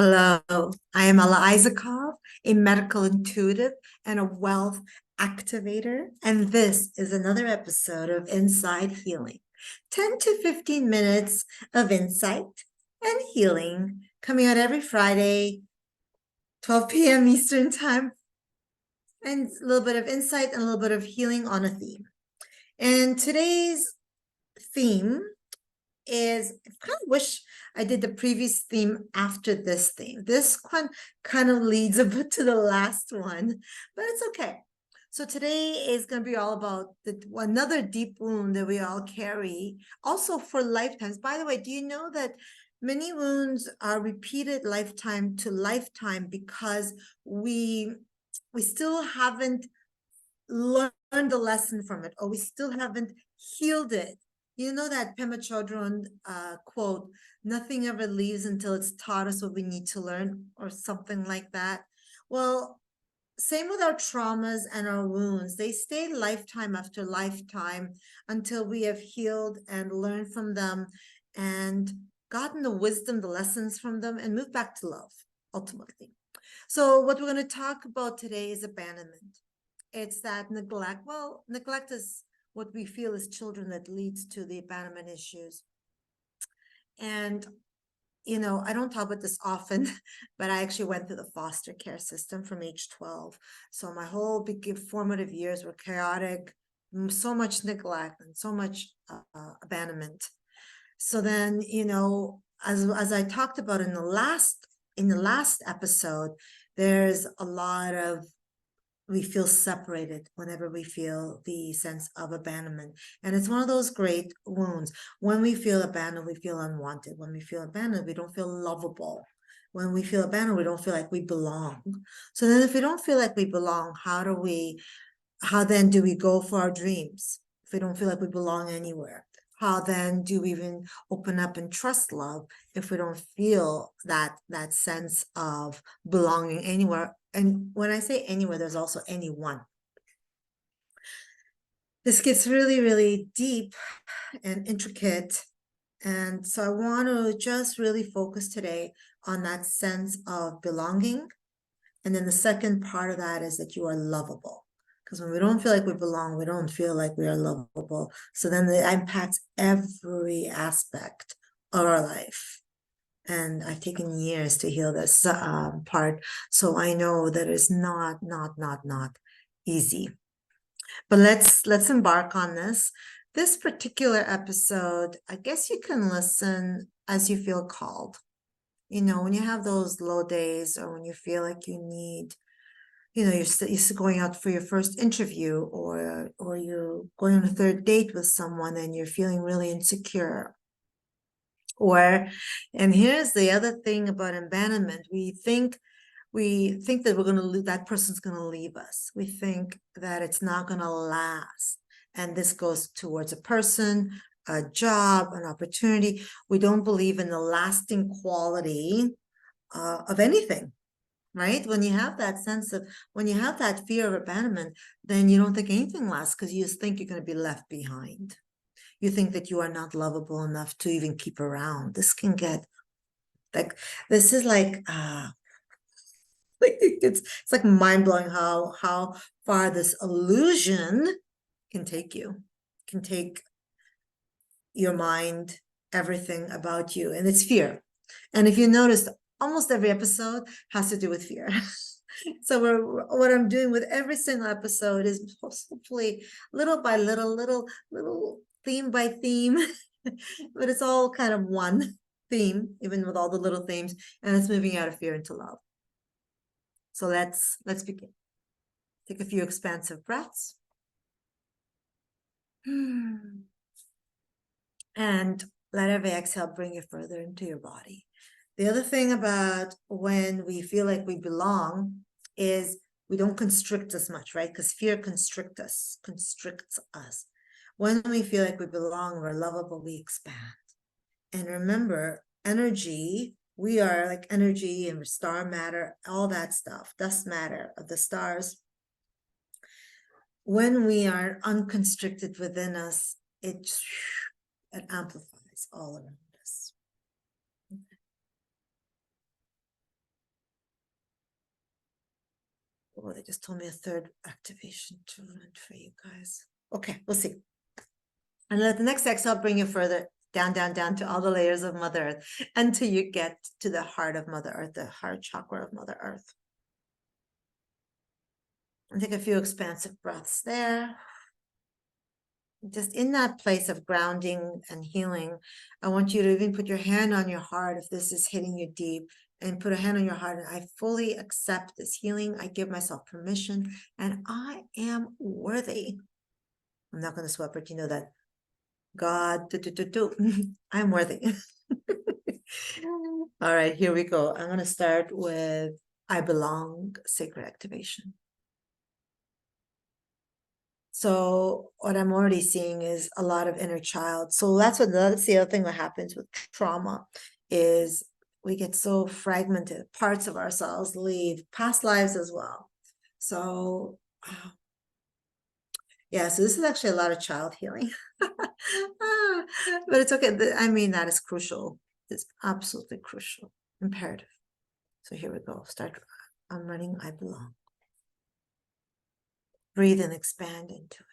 Hello, I am Ella Isakov, a medical intuitive and a wealth activator, and this is another episode of Inside Healing. 10 to 15 minutes of insight and healing coming out every Friday, 12 p.m. Eastern Time, and a little bit of insight and a little bit of healing on a theme. And today's theme is I kind of wish I did the previous theme after this theme. This one kind of leads a bit to the last one, but it's okay. So today is going to be all about another deep wound that we all carry, also for lifetimes. By the way, do you know that many wounds are repeated lifetime to lifetime because we still haven't learned the lesson from it, or we still haven't healed it. You know that Pema Chodron quote, nothing ever leaves until it's taught us what we need to learn, or something like that. Well, same with our traumas and our wounds. They stay lifetime after lifetime until we have healed and learned from them and gotten the wisdom, the lessons from them, and moved back to love, ultimately. So what we're going to talk about today is abandonment. It's that neglect. Well, neglect is what we feel as children that leads to the abandonment issues. And, I don't talk about this often, but I actually went through the foster care system from age 12. So my whole formative years were chaotic, so much neglect and so much abandonment. So then, as I talked about in the last episode, there's a lot of we feel separated whenever we feel the sense of abandonment. And it's one of those great wounds. When we feel abandoned, we feel unwanted. When we feel abandoned, we don't feel lovable. When we feel abandoned, we don't feel like we belong. So then if we don't feel like we belong, how then do we go for our dreams? If we don't feel like we belong anywhere? How then do we even open up and trust love if we don't feel that sense of belonging anywhere? And when I say anywhere, there's also anyone. This gets really, really deep and intricate. And so I want to just really focus today on that sense of belonging. And then the second part of that is that you are lovable. Because when we don't feel like we belong, we don't feel like we are lovable. So then it impacts every aspect of our life. And I've taken years to heal this part. So I know that it's not easy. But let's embark on this. This particular episode, I guess you can listen as you feel called. When you have those low days, or when you feel like you need, you're going out for your first interview, or you're going on a third date with someone and you're feeling really insecure. And here's the other thing about abandonment. We think that we're going to lose, that person's going to leave us. We think that it's not going to last. And this goes towards a person, a job, an opportunity. We don't believe in the lasting quality of anything, right? When you have that fear of abandonment, then you don't think anything lasts, because you just think you're going to be left behind. You think that you are not lovable enough to even keep around. This can get this is like it's like mind-blowing how far this illusion can take you, can take your mind, everything about you. And it's fear. And if you notice, almost every episode has to do with fear. So what I'm doing with every single episode is hopefully little by little theme by theme, but it's all kind of one theme, even with all the little themes, and it's moving out of fear into love. So let's begin. Take a few expansive breaths. And let every exhale bring you further into your body. The other thing about when we feel like we belong is we don't constrict as much, right? Because fear constricts us. When we feel like we belong, we're lovable, we expand. And remember, energy, we are like energy and star matter, all that stuff, dust matter of the stars. When we are unconstricted within us, it amplifies all around us. Oh, they just told me a third activation to run for you guys. Okay, we'll see. And let the next exhale bring you further down, down, down to all the layers of Mother Earth until you get to the heart of Mother Earth, the heart chakra of Mother Earth. And take a few expansive breaths there. Just in that place of grounding and healing, I want you to even put your hand on your heart if this is hitting you deep, and put a hand on your heart. And I fully accept this healing. I give myself permission, and I am worthy. I'm not going to sweat, but you know that. God, I'm worthy. All right, here we go. I'm going to start with I belong, sacred activation. So what I'm already seeing is a lot of inner child. So that's the other thing that happens with trauma is we get so fragmented. Parts of ourselves leave, past lives as well. So yeah, so this is actually a lot of child healing. But it's okay. I mean, that is crucial. It's absolutely crucial, imperative. So here we go. Start. I'm running. I belong. Breathe and expand into it.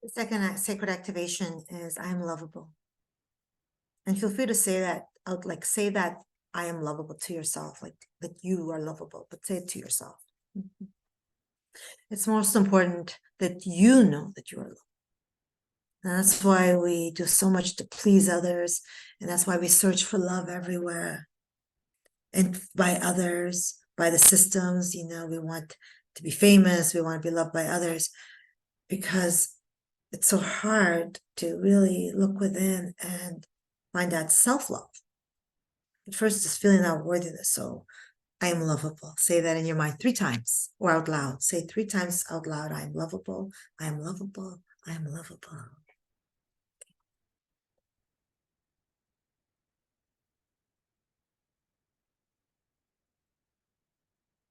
The second sacred activation is I am lovable. And feel free to say that out, like say that I am lovable to yourself, like that you are lovable, but say it to yourself. It's most important that you know that you are lovable. And that's why we do so much to please others. And that's why we search for love everywhere. And by others, by the systems, we want to be famous, we want to be loved by others, because it's so hard to really look within and find that self-love. At first, it's feeling that worthiness. So I am lovable. Say that in your mind 3 times or out loud. Say 3 times out loud. I am lovable. I am lovable. I am lovable.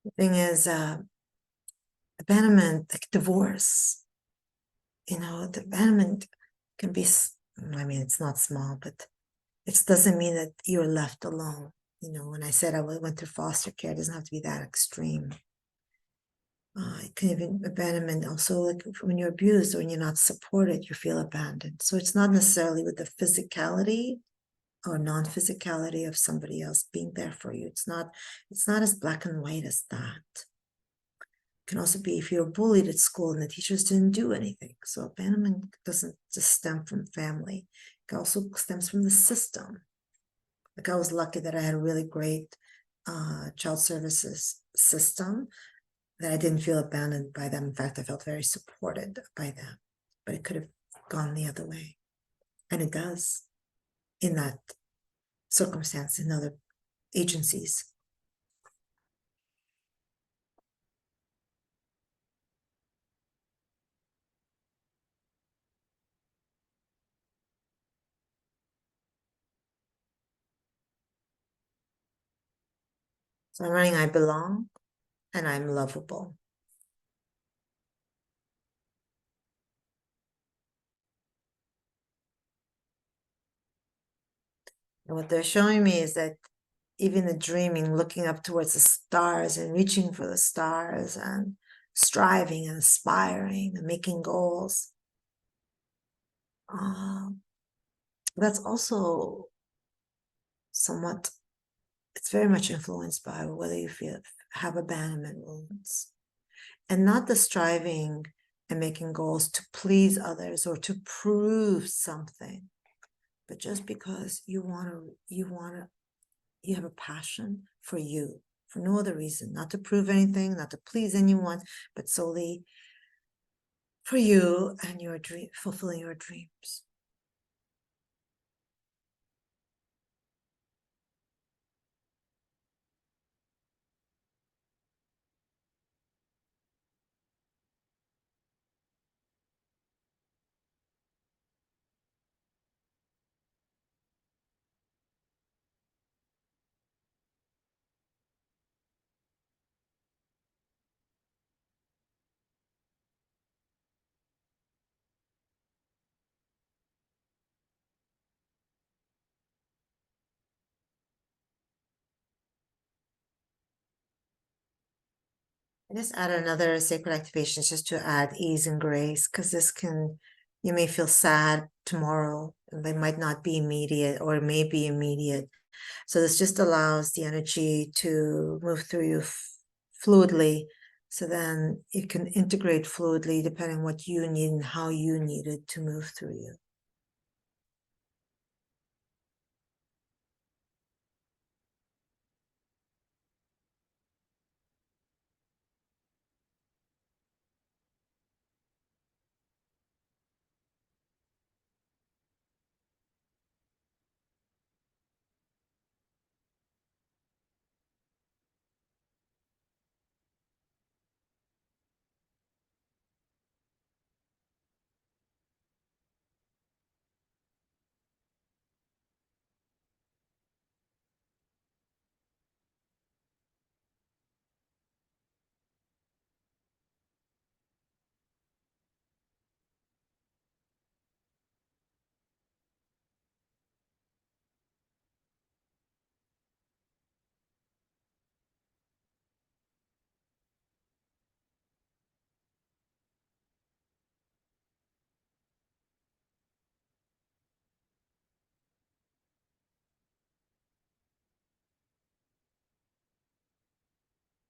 The thing is, abandonment, like divorce, the abandonment can be, I mean, it's not small, but it doesn't mean that you're left alone. When I said I went through foster care, it doesn't have to be that extreme. It can even abandonment also, like when you're abused or when you're not supported, you feel abandoned. So it's not necessarily with the physicality or non-physicality of somebody else being there for you. It's not as black and white as that. It can also be if you're bullied at school and the teachers didn't do anything. So abandonment doesn't just stem from family. It also stems from the system. Like I was lucky that I had a really great child services system, that I didn't feel abandoned by them. In fact, I felt very supported by them, but it could have gone the other way. And it does in that circumstance in other agencies. So I'm running I belong and I'm lovable. And what they're showing me is that even the dreaming, looking up towards the stars and reaching for the stars and striving and aspiring and making goals, that's also somewhat, it's very much influenced by whether you have abandonment wounds. And not the striving and making goals to please others or to prove something, but just because you have a passion for you, for no other reason, not to prove anything, not to please anyone, but solely for you and your dream, fulfilling your dreams. I just add another sacred activation just to add ease and grace, because you may feel sad tomorrow, and they might not be immediate or it may be immediate. So this just allows the energy to move through you fluidly. So then it can integrate fluidly depending on what you need and how you need it to move through you.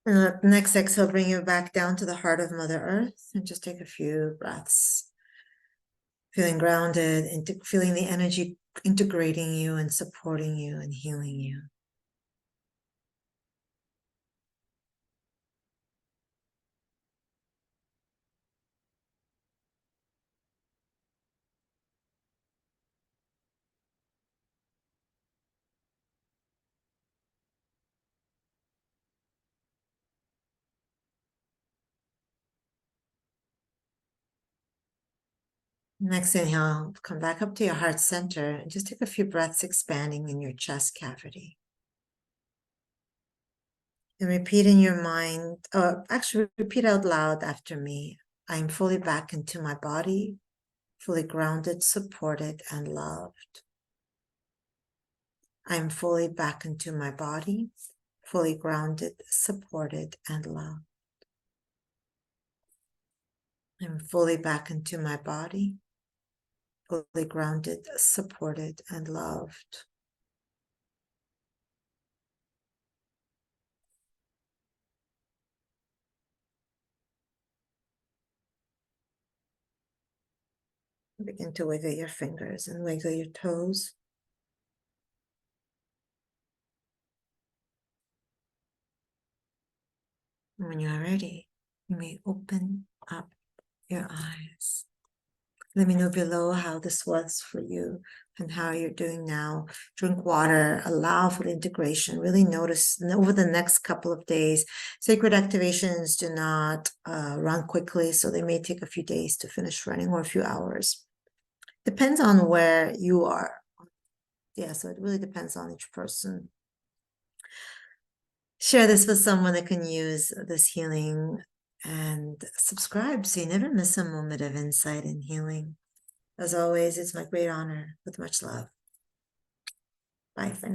And the next exhale, bring you back down to the heart of Mother Earth and just take a few breaths. Feeling grounded, feeling the energy integrating you and supporting you and healing you. Next inhale, come back up to your heart center and just take a few breaths expanding in your chest cavity. And repeat in your mind, or actually repeat out loud after me. I'm fully back into my body, fully grounded, supported, and loved. I'm fully back into my body, fully grounded, supported, and loved. I'm fully back into my body, fully grounded, supported, and loved. Begin to wiggle your fingers and wiggle your toes. And when you are ready, you may open up your eyes. Let me know below how this was for you and how you're doing now. Drink water, allow for the integration. Really notice over the next couple of days. Sacred activations do not run quickly, so they may take a few days to finish running or a few hours. Depends on where you are. Yeah, so it really depends on each person. Share this with someone that can use this healing and subscribe so you never miss a moment of insight and healing. As always, it's my great honor with much love. Bye for now.